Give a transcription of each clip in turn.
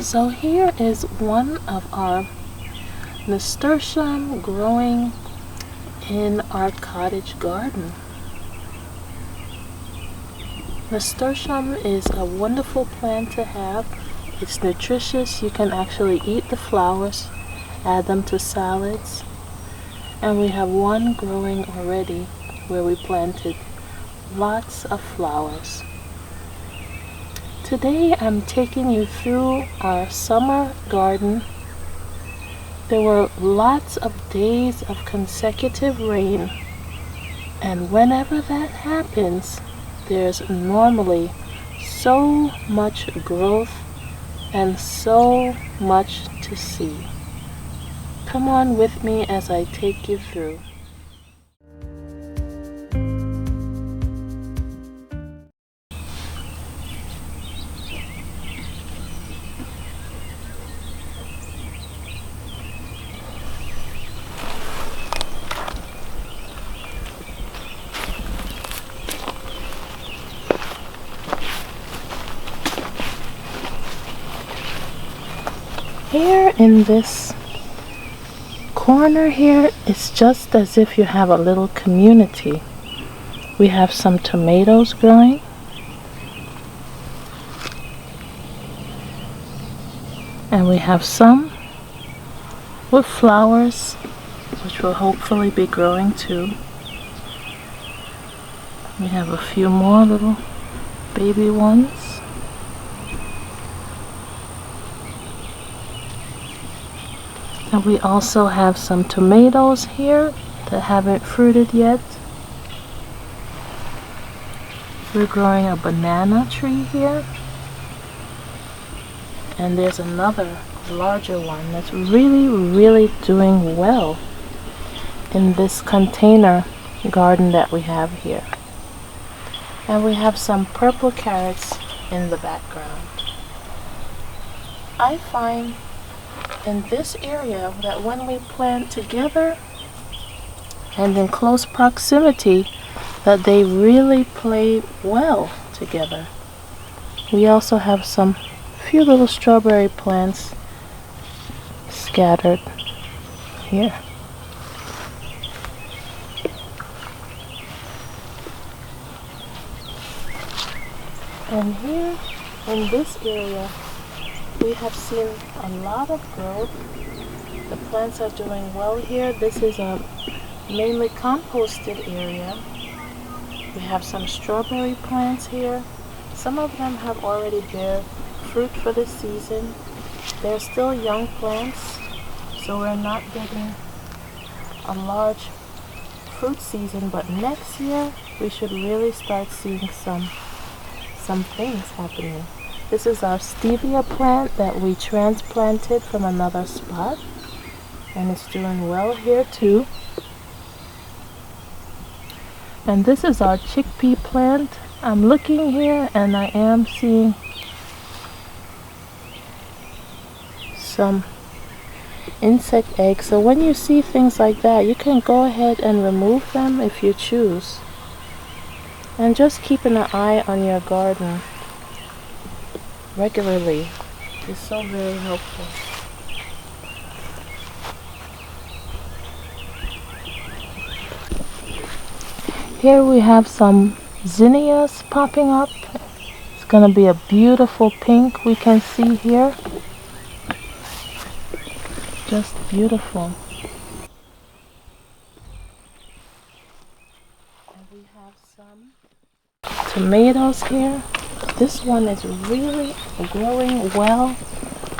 So here is one of our nasturtium growing in our cottage garden. Nasturtium is a wonderful plant to have. It's nutritious. You can actually eat the flowers, add them to salads. And we have one growing already where we planted lots of flowers. Today I'm taking you through our summer garden. There were lots of days of consecutive rain, and whenever that happens, there's normally so much growth and so much to see. Come on with me as I take you through. Here in this corner here, it's just as if you have a little community. We have some tomatoes growing. And we have some with flowers, which will hopefully be growing too. We have a few more little baby ones. And we also have some tomatoes here that haven't fruited yet. We're growing a banana tree here. And there's another larger one that's really doing well in this container garden that we have here. And we have some purple carrots in the background. I find in this area that when we plant together and in close proximity, that they really play well together. We also have some few little strawberry plants scattered here. And here in this area, we have seen a lot of growth. The plants are doing well here. This is a mainly composted area. We have some strawberry plants here. Some of them have already bear fruit for the season. They're still young plants, so we're not getting a large fruit season, but next year we should really start seeing some things happening. This is our stevia plant that we transplanted from another spot, and it's doing well here too. And this is our chickpea plant. I'm looking here and I am seeing some insect eggs. So when you see things like that, you can go ahead and remove them if you choose. And just keeping an eye on your garden regularly is so very helpful. Here we have some zinnias popping up. It's going to be a beautiful pink we can see here. Just beautiful. And we have some tomatoes here. This one is really growing well.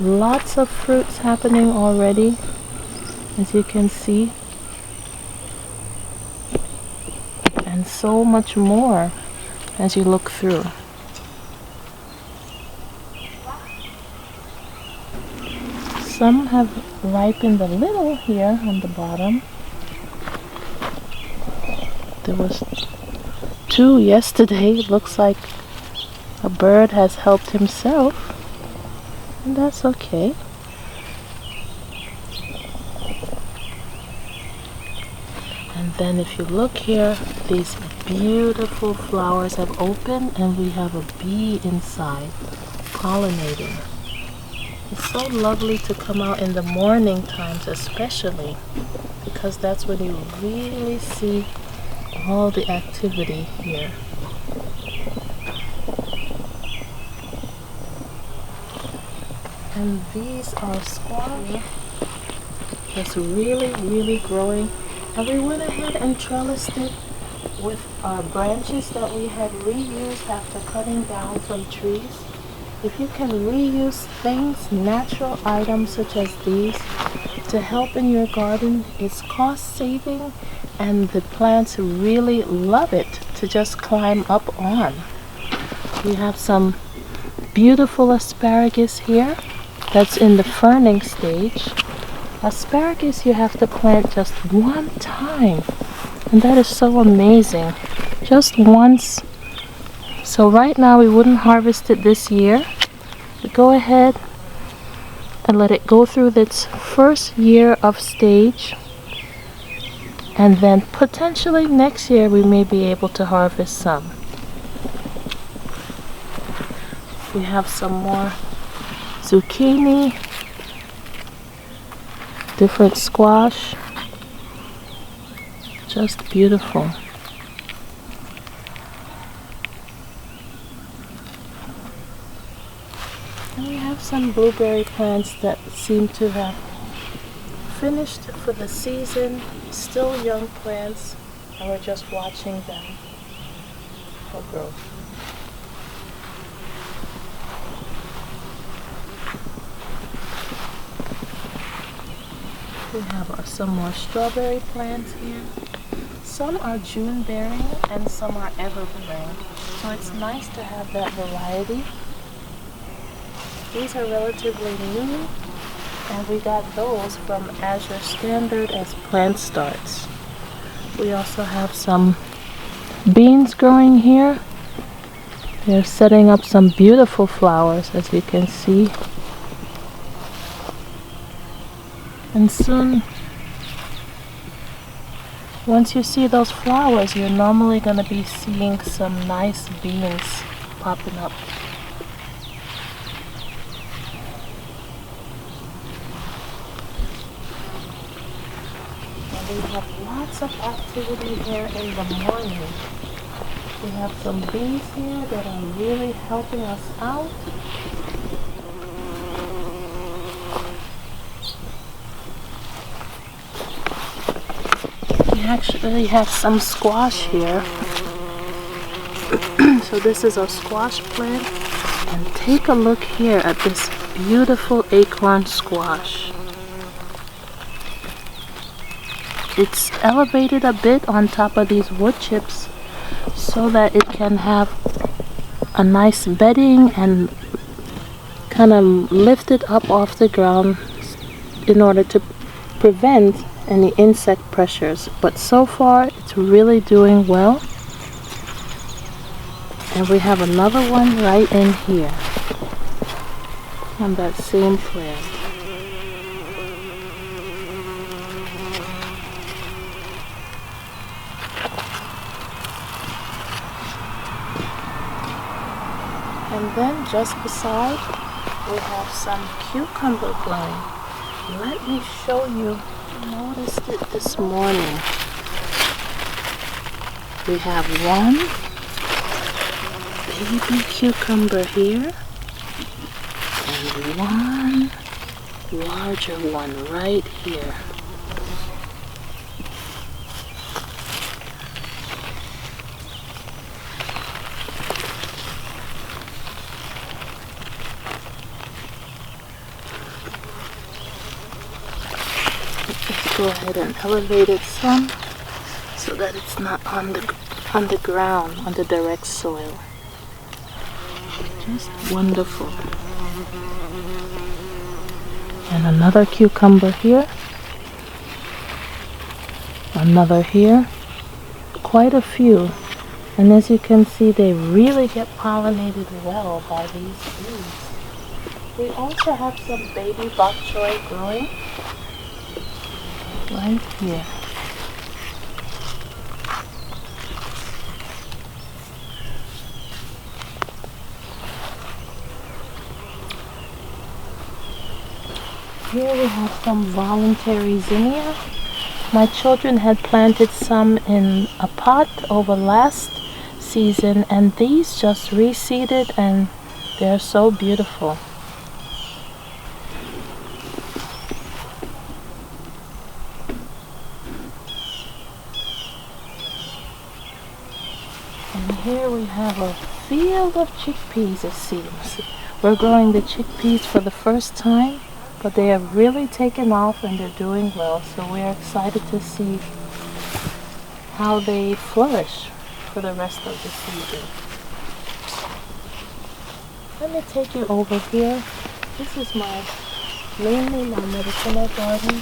Lots of fruits happening already, as you can see. And so much more as you look through. Some have ripened a little here on the bottom. There was 2 yesterday. It looks like a bird has helped himself, and that's okay. And then if you look here, these beautiful flowers have opened and we have a bee inside pollinating. It's so lovely to come out in the morning times especially, because that's when you really see all the activity here. And these are squash. It's really growing. And we went ahead and trellised it with our branches that we had reused after cutting down some trees. If you can reuse things, natural items such as these, to help in your garden, it's cost saving and the plants really love it to just climb up on. We have some beautiful asparagus here that's in the ferning stage. Asparagus you have to plant just one time, and that is so amazing. Just once. So right now we wouldn't harvest it this year. We go ahead and let it go through its first year of stage, and then potentially next year we may be able to harvest some. We have some more zucchini, different squash, just beautiful. And we have some blueberry plants that seem to have finished for the season, still young plants, and we're just watching them for growth. We have some more strawberry plants here. Some are June bearing and some are evergreen, so it's nice to have that variety. These are relatively new, and we got those from Azure Standard as plant starts. We also have some beans growing here. They're setting up some beautiful flowers, as you can see. And soon, once you see those flowers, you're normally going to be seeing some nice beans popping up. And we have lots of activity here in the morning. We have some bees here that are really helping us out. We actually have some squash here. So this is a squash plant, and take a look here at this beautiful acorn squash. It's elevated a bit on top of these wood chips so that it can have a nice bedding and kind of lift it up off the ground in order to prevent any insect pressures. But so far it's really doing well. And we have another one right in here on that same plant. And then just beside we have some cucumber growing. Let me show you. I noticed it this morning. We have one baby cucumber here and one larger one right here. Let's go ahead and elevate it some so that it's not on the ground, on the direct soil. Just wonderful. And another cucumber here. Another here. Quite a few. And as you can see, they really get pollinated well by these bees. We also have some baby bok choy growing right here. Here we have some voluntary zinnia. My children had planted some in a pot over last season, and these just reseeded and they're so beautiful. And here we have a field of chickpeas, it seems. We're growing the chickpeas for the first time, but they have really taken off and they're doing well, so we're excited to see how they flourish for the rest of the season. Let me take you over here. This is mainly my medicinal garden.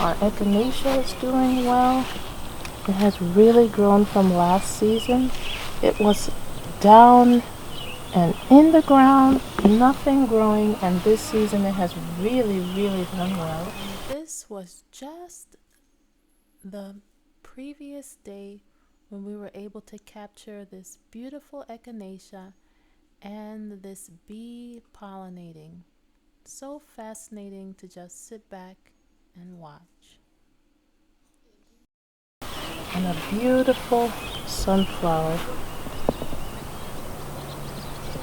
Our echinacea is doing well. It has really grown from last season. It was down and in the ground, nothing growing, and this season it has really done well. This was just the previous day when we were able to capture this beautiful echinacea and this bee pollinating. So fascinating to just sit back and watch. And a beautiful sunflower.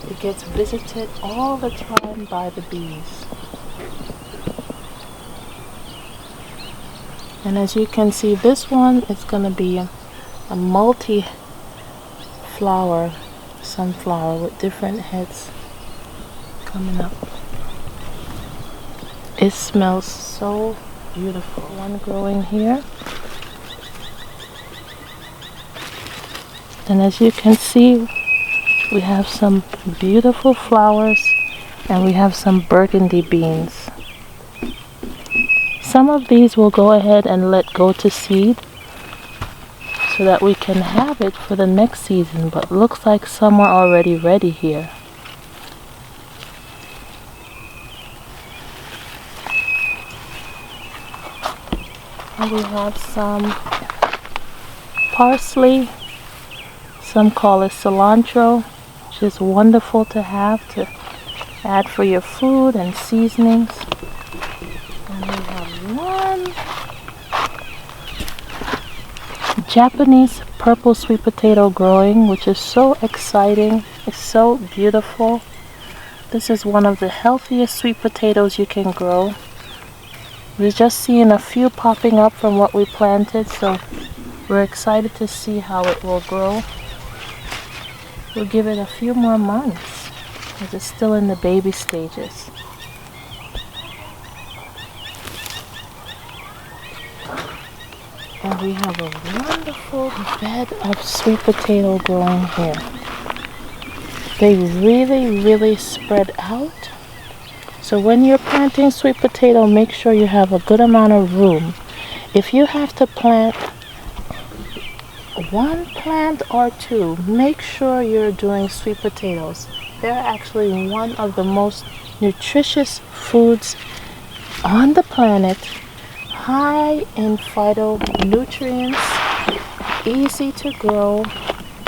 It gets visited all the time by the bees. And as you can see, this one is going to be a multi-flower sunflower with different heads coming up. It smells so beautiful. One growing here. And as you can see, we have some beautiful flowers and we have some burgundy beans. Some of these will go ahead and let go to seed so that we can have it for the next season, but looks like some are already ready here. And we have some parsley. Some call it cilantro, which is wonderful to have to add for your food and seasonings. And we have one Japanese purple sweet potato growing, which is so exciting. It's so beautiful. This is one of the healthiest sweet potatoes you can grow. We're just seeing a few popping up from what we planted, so we're excited to see how it will grow. We'll give it a few more months as it's still in the baby stages. And we have a wonderful bed of sweet potato growing here. They really spread out. So when you're planting sweet potato, make sure you have a good amount of room. If you have to plant one plant or two, make sure you're doing sweet potatoes. They're actually one of the most nutritious foods on the planet, high in phytonutrients, easy to grow,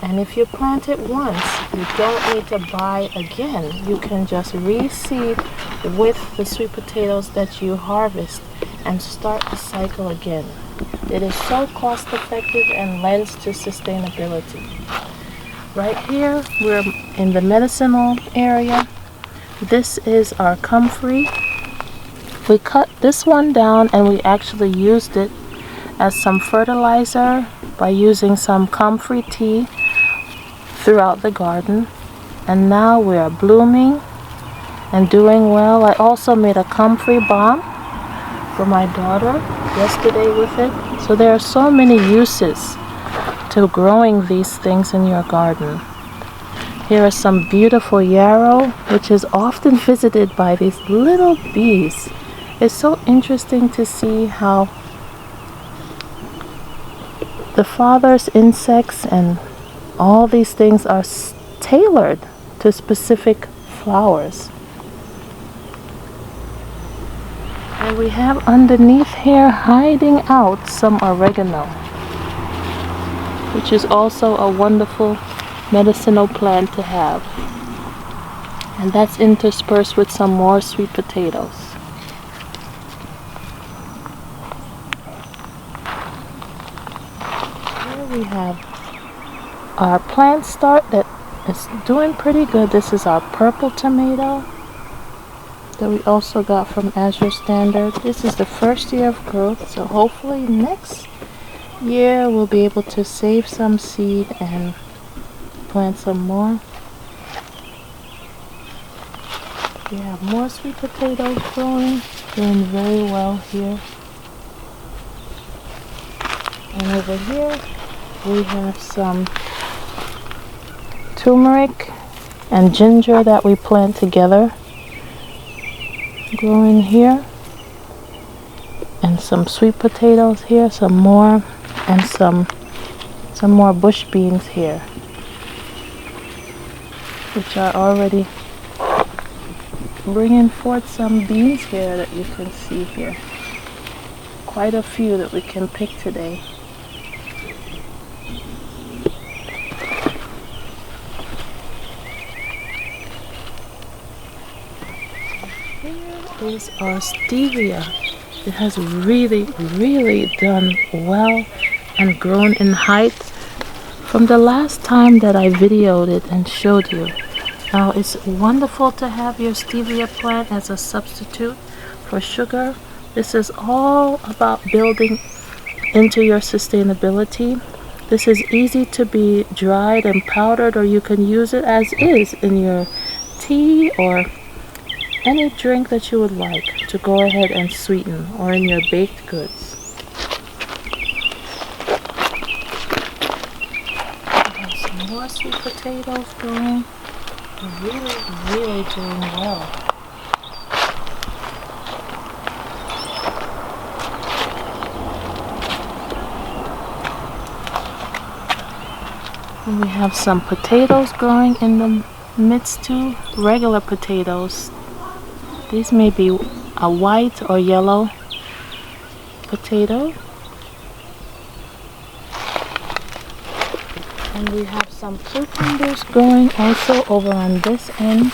and if you plant it once, you don't need to buy again. You can just reseed with the sweet potatoes that you harvest and start the cycle again. It is so cost effective and lends to sustainability. Right here, we're in the medicinal area. This is our comfrey. We cut this one down and we actually used it as some fertilizer by using some comfrey tea throughout the garden. And now we are blooming and doing well. I also made a comfrey balm for my daughter yesterday with it. So there are so many uses to growing these things in your garden. Here are some beautiful yarrow, which is often visited by these little bees. It's so interesting to see how the father's insects and all these things are tailored to specific flowers. And we have underneath here, hiding out, some oregano, which is also a wonderful medicinal plant to have. And that's interspersed with some more sweet potatoes. we have our plant start that is doing pretty good. This is our purple tomato that we also got from Azure Standard. This is the first year of growth, so hopefully next year we'll be able to save some seed and plant some more. We have more sweet potatoes growing, doing very well here. And over here we have some turmeric and ginger that we plant together growing here, and some sweet potatoes here, some more, and some more bush beans here, which are already bringing forth some beans here that you can see here. Quite a few that we can pick today. Here is our stevia. It has really done well and grown in height from the last time that I videoed it and showed you. Now it's wonderful to have your stevia plant as a substitute for sugar. This is all about building into your sustainability. This is easy to be dried and powdered, or you can use it as is in your tea or any drink that you would like to go ahead and sweeten, or in your baked goods. We have some more sweet potatoes going. Really doing well. And we have some potatoes growing in the midst too, regular potatoes. These may be a white or yellow potato. And we have some cucumbers growing also over on this end.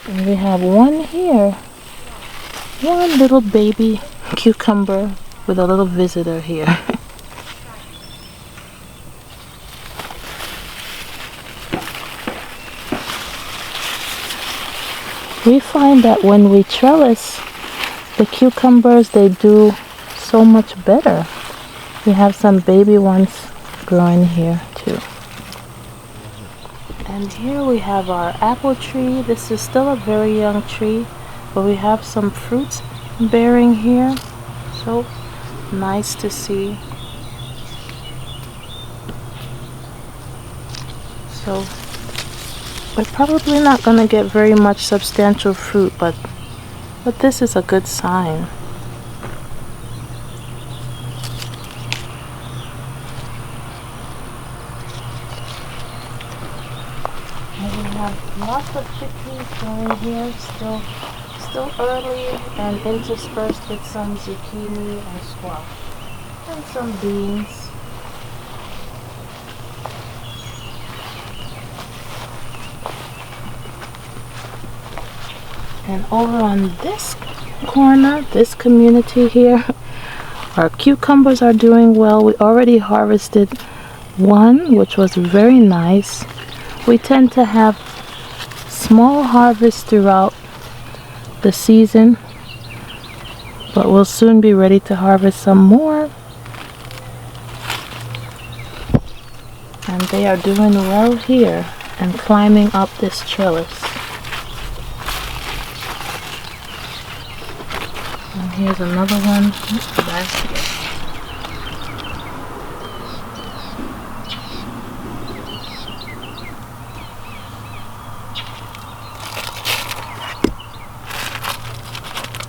And we have one here. One little baby cucumber with a little visitor here. We find that when we trellis the cucumbers, they do so much better. We have some baby ones growing here too. And here we have our apple tree. This is still a very young tree, but we have some fruits bearing here. So nice to see. So we're probably not going to get very much substantial fruit, but this is a good sign. And we have lots of chickpeas growing here, still early, and interspersed with some zucchini and squash and some beans. And over on this corner, this community here, our cucumbers are doing well. We already harvested one, which was very nice. We tend to have small harvests throughout the season, but we'll soon be ready to harvest some more. And they are doing well here and climbing up this trellis. And here's another one. Basket.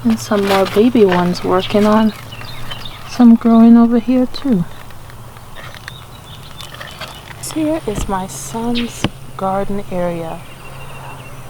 And some more baby ones working on some growing over here too. Here is my son's garden area.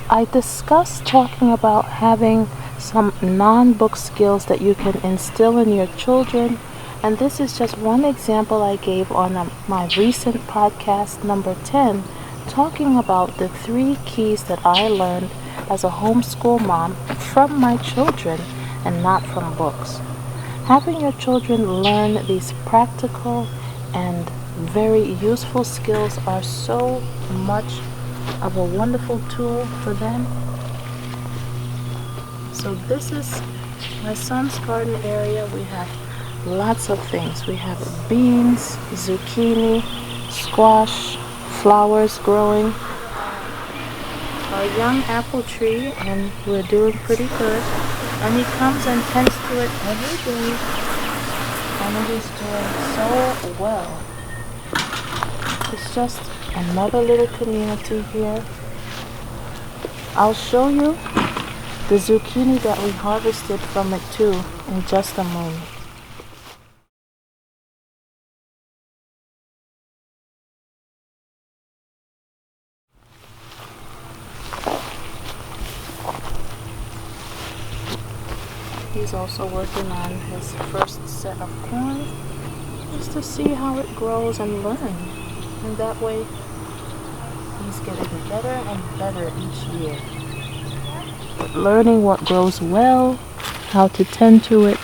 I discussed talking about having some non-book skills that you can instill in your children, and this is just one example I gave on my recent podcast number 10, talking about the 3 keys that I learned as a homeschool mom from my children and not from books. Having your children learn these practical, and very useful skills are so much of a wonderful tool for them. So this is my son's garden area. We have lots of things. We have beans, zucchini, squash, flowers growing, a young apple tree, and we're doing pretty good. And he comes and tends to it every day, and it is doing so well. It's just another little community here. I'll show you the zucchini that we harvested from it too in just a moment. He's also working on his first set of corn, just to see how it grows and learn. And that way, he's getting better and better each year. But learning what grows well, how to tend to it,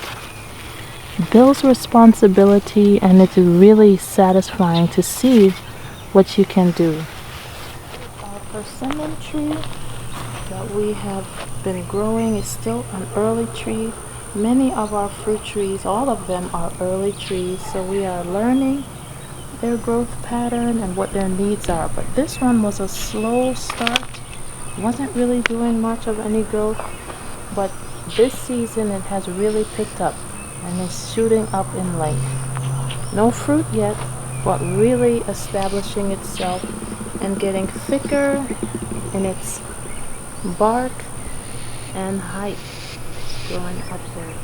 builds responsibility, and it's really satisfying to see what you can do. Our persimmon tree that we have been growing is still an early tree. Many of our fruit trees, all of them are early trees, so we are learning their growth pattern and what their needs are. But this one was a slow start, wasn't really doing much of any growth, but this season it has really picked up and is shooting up in length. No fruit yet, but really establishing itself and getting thicker in its bark and height, growing upwards.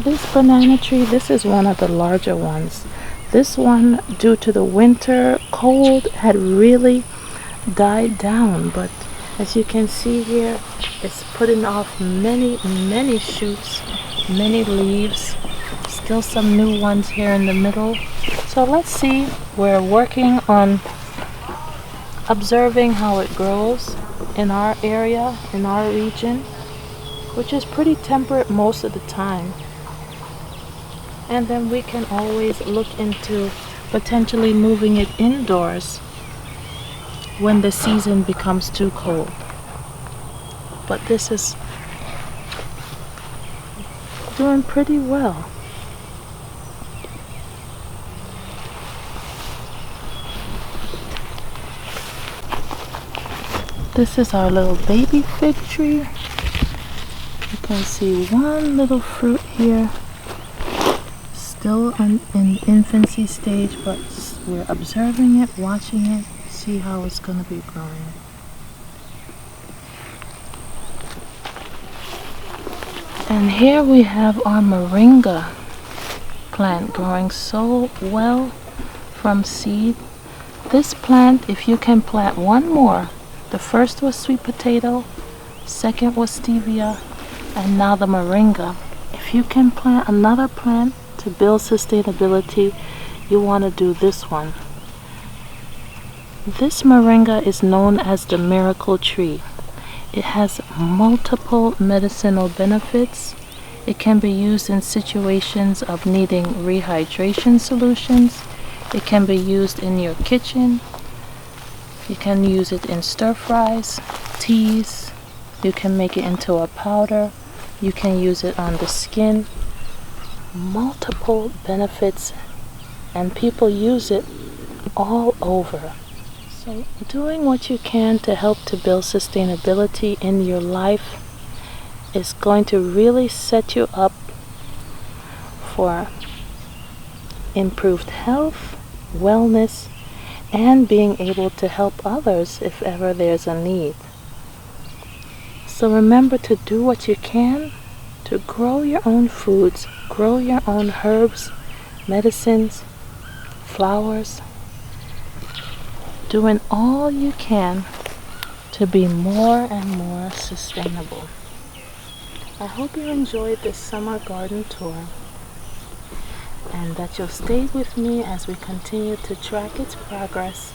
This banana tree, this is one of the larger ones. This one, due to the winter cold, had really died down, but as you can see here, it's putting off many shoots, many leaves, still some new ones here in the middle. So let's see, we're working on observing how it grows in our area, in our region, which is pretty temperate most of the time. And then we can always look into potentially moving it indoors when the season becomes too cold. But this is doing pretty well. This is our little baby fig tree. You can see one little fruit here. Still in infancy stage, but we're observing it, watching it, see how it's going to be growing. And here we have our moringa plant growing so well from seed. This plant, if you can plant one more, the first was sweet potato, second was stevia, and now the moringa. If you can plant another plant to build sustainability, you want to do this one. This moringa is known as the miracle tree. It has multiple medicinal benefits. It can be used in situations of needing rehydration solutions. It can be used in your kitchen. You can use it in stir fries, teas. You can make it into a powder. You can use it on the skin. Multiple benefits, and people use it all over. So doing what you can to help to build sustainability in your life is going to really set you up for improved health, wellness, and being able to help others if ever there's a need. So remember to do what you can to grow your own foods, grow your own herbs, medicines, flowers, doing all you can to be more and more sustainable. I hope you enjoyed this summer garden tour and that you'll stay with me as we continue to track its progress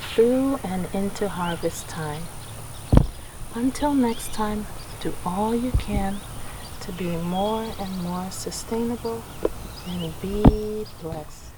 through and into harvest time. Until next time, do all you can to be more and more sustainable and be blessed.